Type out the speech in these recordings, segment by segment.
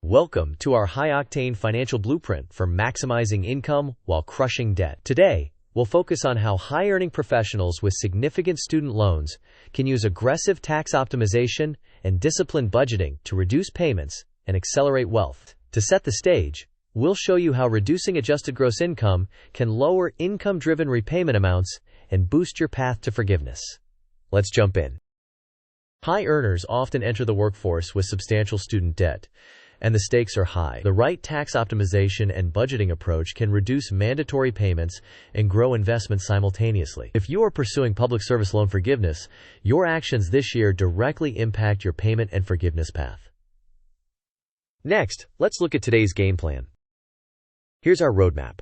Welcome to our high-octane financial blueprint for maximizing income while crushing debt. Today, we'll focus on how high-earning professionals with significant student loans can use aggressive tax optimization and disciplined budgeting to reduce payments and accelerate wealth. To set the stage, we'll show you how reducing adjusted gross income can lower income-driven repayment amounts and boost your path to forgiveness. Let's jump in. High earners often enter the workforce with substantial student debt, and the stakes are high. The right tax optimization and budgeting approach can reduce mandatory payments and grow investments simultaneously. If you are pursuing public service loan forgiveness, your actions this year directly impact your payment and forgiveness path. Next, let's look at today's game plan. Here's our roadmap.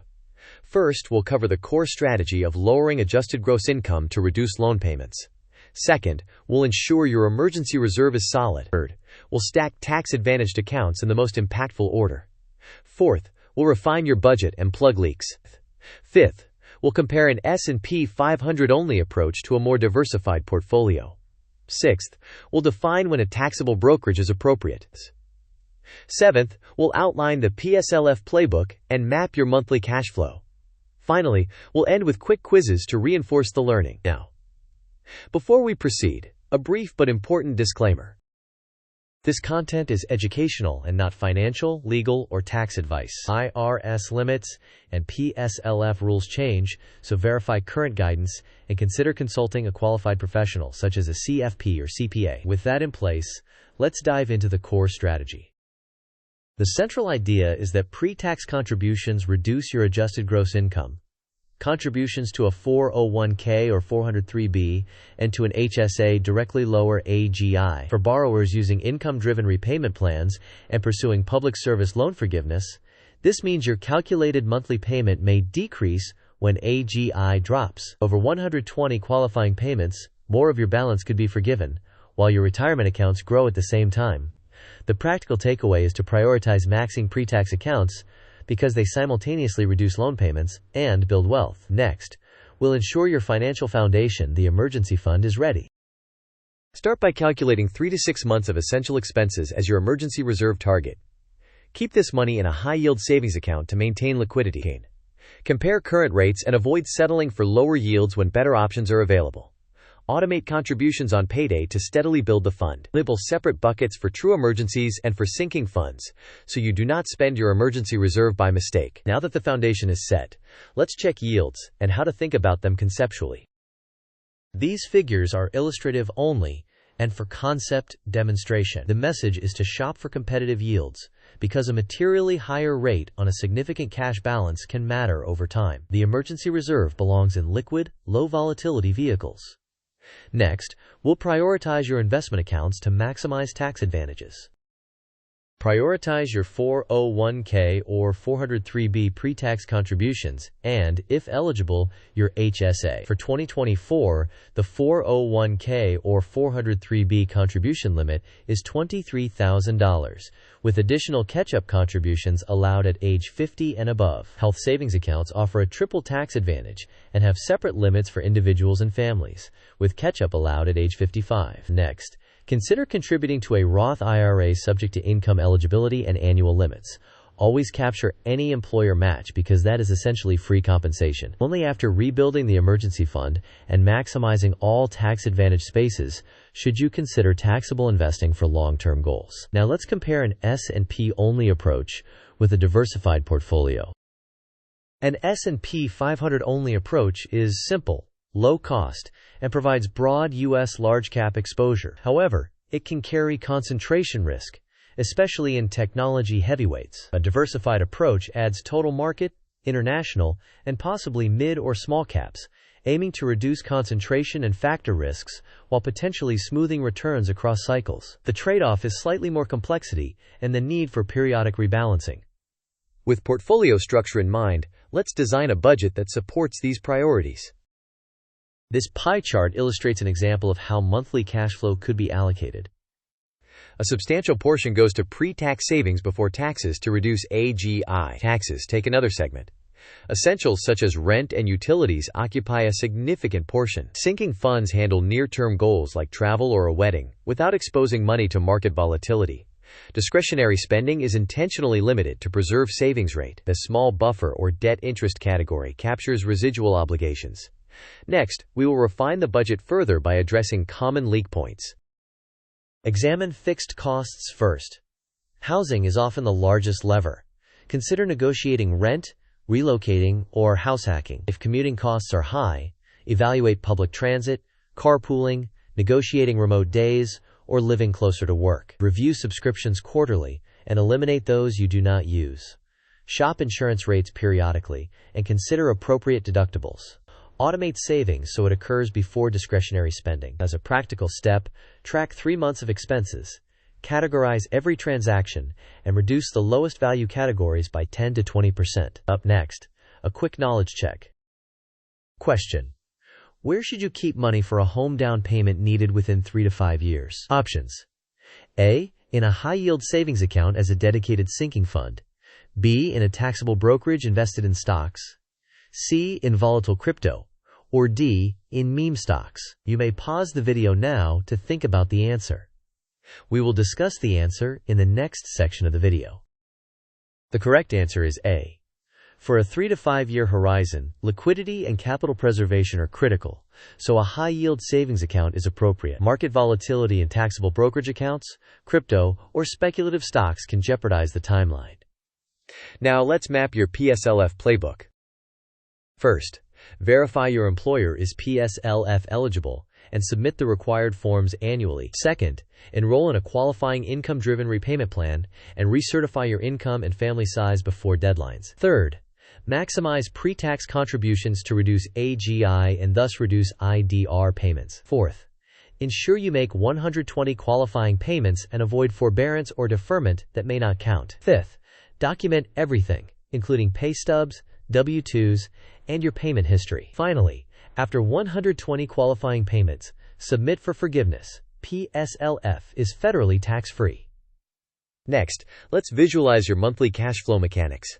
First, we'll cover the core strategy of lowering adjusted gross income to reduce loan payments. Second, we'll ensure your emergency reserve is solid. Third, we'll stack tax-advantaged accounts in the most impactful order. Fourth, we'll refine your budget and plug leaks. Fifth, we'll compare an S&P 500-only approach to a more diversified portfolio. Sixth, we'll define when a taxable brokerage is appropriate. Seventh, we'll outline the PSLF playbook and map your monthly cash flow. Finally, we'll end with quick quizzes to reinforce the learning. Now, before we proceed, a brief but important disclaimer. This content is educational and not financial, legal, or tax advice. IRS limits and PSLF rules change, so verify current guidance and consider consulting a qualified professional such as a CFP or CPA. With that in place, let's dive into the core strategy. The central idea is that pre-tax contributions reduce your adjusted gross income. Contributions to a 401k or 403b and to an HSA directly lower AGI. For borrowers using income-driven repayment plans and pursuing public service loan forgiveness, this means your calculated monthly payment may decrease when AGI drops. Over 120 qualifying payments, more of your balance could be forgiven, while your retirement accounts grow at the same time. The practical takeaway is to prioritize maxing pre-tax accounts because they simultaneously reduce loan payments and build wealth. Next, we'll ensure your financial foundation, the emergency fund, is ready. Start by calculating 3 to 6 months of essential expenses as your emergency reserve target. Keep this money in a high-yield savings account to maintain liquidity. Compare current rates and avoid settling for lower yields when better options are available. Automate contributions on payday to steadily build the fund. Label separate buckets for true emergencies and for sinking funds, so you do not spend your emergency reserve by mistake. Now that the foundation is set, let's check yields and how to think about them conceptually. These figures are illustrative only and for concept demonstration. The message is to shop for competitive yields, because a materially higher rate on a significant cash balance can matter over time. The emergency reserve belongs in liquid, low-volatility vehicles. Next, we'll prioritize your investment accounts to maximize tax advantages. Prioritize your 401k or 403b pre-tax contributions and, if eligible, your HSA. For 2024, the 401k or 403b contribution limit is $23,000, with additional catch-up contributions allowed at age 50 and above. Health savings accounts offer a triple tax advantage and have separate limits for individuals and families, with catch-up allowed at age 55. Next, consider contributing to a Roth IRA subject to income eligibility and annual limits. Always capture any employer match because that is essentially free compensation. Only after rebuilding the emergency fund and maximizing all tax-advantaged spaces should you consider taxable investing for long-term goals. Now let's compare an S&P-only approach with a diversified portfolio. An S&P 500-only approach is simple, low cost, and provides broad U.S. large-cap exposure. However, it can carry concentration risk, especially in technology heavyweights. A diversified approach adds total market, international, and possibly mid or small caps, aiming to reduce concentration and factor risks while potentially smoothing returns across cycles. The trade-off is slightly more complexity and the need for periodic rebalancing. With portfolio structure in mind, let's design a budget that supports these priorities. This pie chart illustrates an example of how monthly cash flow could be allocated. A substantial portion goes to pre-tax savings before taxes to reduce AGI taxes. Take another segment. Essentials such as rent and utilities occupy a significant portion. Sinking funds handle near-term goals like travel or a wedding, without exposing money to market volatility. Discretionary spending is intentionally limited to preserve savings rate. The small buffer or debt interest category captures residual obligations. Next, we will refine the budget further by addressing common leak points. Examine fixed costs first. Housing is often the largest lever. Consider negotiating rent, relocating, or house hacking. If commuting costs are high, evaluate public transit, carpooling, negotiating remote days, or living closer to work. Review subscriptions quarterly and eliminate those you do not use. Shop insurance rates periodically and consider appropriate deductibles. Automate savings so it occurs before discretionary spending. As a practical step, track 3 months of expenses, categorize every transaction, and reduce the lowest value categories by 10 to 20%. Up next, a quick knowledge check. Question: where should you keep money for a home down payment needed within 3 to 5 years? Options: A. In a high-yield savings account as a dedicated sinking fund. B. In a taxable brokerage invested in stocks. C. In volatile crypto. Or D. In meme stocks. You may pause the video now to think about the answer. We will discuss the answer in the next section of the video. The correct answer is A. For a 3 to 5 year horizon, liquidity and capital preservation are critical, so a high-yield savings account is appropriate. Market volatility in taxable brokerage accounts, crypto, or speculative stocks can jeopardize the timeline. Now let's map your PSLF playbook. First, verify your employer is PSLF eligible and submit the required forms annually. Second, enroll in a qualifying income-driven repayment plan and recertify your income and family size before deadlines. Third, maximize pre-tax contributions to reduce AGI and thus reduce IDR payments. Fourth, ensure you make 120 qualifying payments and avoid forbearance or deferment that may not count. Fifth, document everything, including pay stubs, W-2s, and your payment history. Finally, after 120 qualifying payments, submit for forgiveness. PSLF is federally tax-free. Next, let's visualize your monthly cash flow mechanics.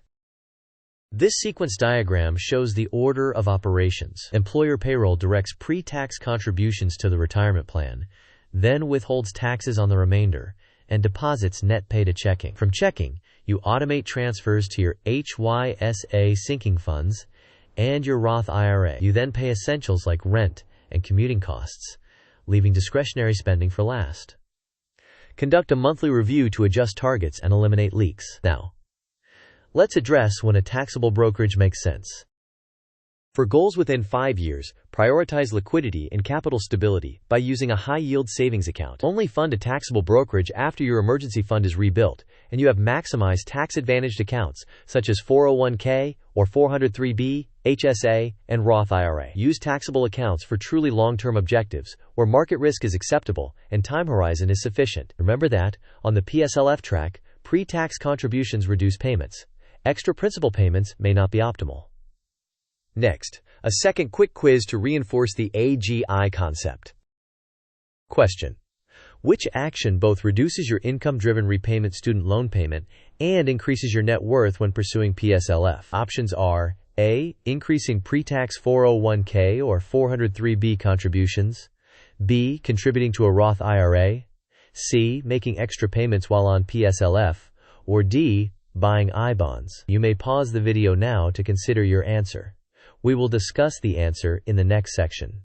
This sequence diagram shows the order of operations. Employer payroll directs pre-tax contributions to the retirement plan, then withholds taxes on the remainder, and deposits net pay to checking. From checking, you automate transfers to your HYSA sinking funds and your Roth IRA. You then pay essentials like rent and commuting costs, leaving discretionary spending for last. Conduct a monthly review to adjust targets and eliminate leaks. Now, let's address when a taxable brokerage makes sense. For goals within 5 years, prioritize liquidity and capital stability by using a high-yield savings account. Only fund a taxable brokerage after your emergency fund is rebuilt and you have maximized tax-advantaged accounts such as 401k or 403b, HSA, and Roth IRA. Use taxable accounts for truly long-term objectives where market risk is acceptable and time horizon is sufficient. Remember that, on the PSLF track, pre-tax contributions reduce payments. Extra principal payments may not be optimal. Next, a second quick quiz to reinforce the AGI concept. Question: which action both reduces your income-driven repayment student loan payment and increases your net worth when pursuing PSLF? Options are A. Increasing pre-tax 401k or 403b contributions. B. Contributing to a Roth IRA. C. Making extra payments while on PSLF. Or D. Buying I-bonds. You may pause the video now to consider your answer. We will discuss the answer in the next section.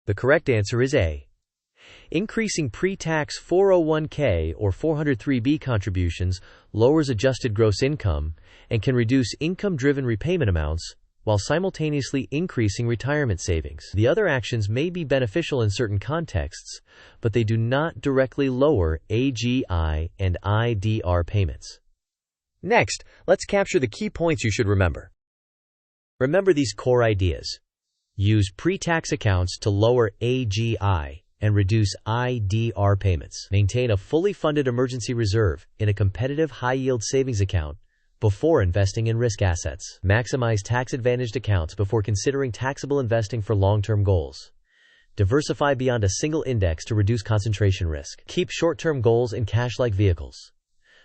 The correct answer is A. Increasing pre-tax 401k or 403b contributions lowers adjusted gross income and can reduce income-driven repayment amounts while simultaneously increasing retirement savings. The other actions may be beneficial in certain contexts, but they do not directly lower AGI and IDR payments. Next, let's capture the key points you should remember. Remember these core ideas. Use pre-tax accounts to lower AGI and reduce IDR payments. Maintain a fully funded emergency reserve in a competitive high-yield savings account before investing in risk assets. Maximize tax-advantaged accounts before considering taxable investing for long-term goals. Diversify beyond a single index to reduce concentration risk. Keep short-term goals in cash-like vehicles.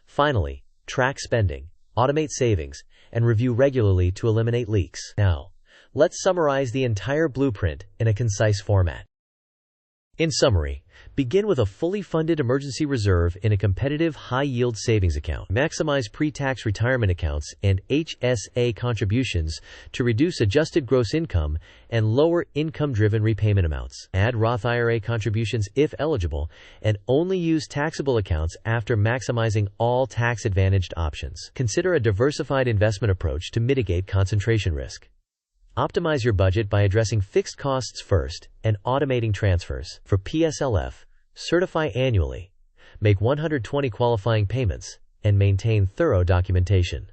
Finally, track spending, automate savings, and review regularly to eliminate leaks. Now, let's summarize the entire blueprint in a concise format. In summary, begin with a fully funded emergency reserve in a competitive high-yield savings account. Maximize pre-tax retirement accounts and HSA contributions to reduce adjusted gross income and lower income-driven repayment amounts. Add Roth IRA contributions if eligible, and only use taxable accounts after maximizing all tax-advantaged options. Consider a diversified investment approach to mitigate concentration risk. Optimize your budget by addressing fixed costs first and automating transfers. For PSLF, certify annually, make 120 qualifying payments, and maintain thorough documentation.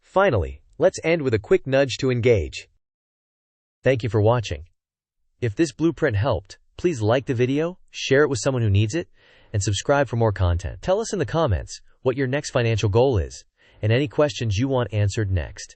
Finally, let's end with a quick nudge to engage. Thank you for watching. If this blueprint helped, please like the video, share it with someone who needs it, and subscribe for more content. Tell us in the comments what your next financial goal is and any questions you want answered next.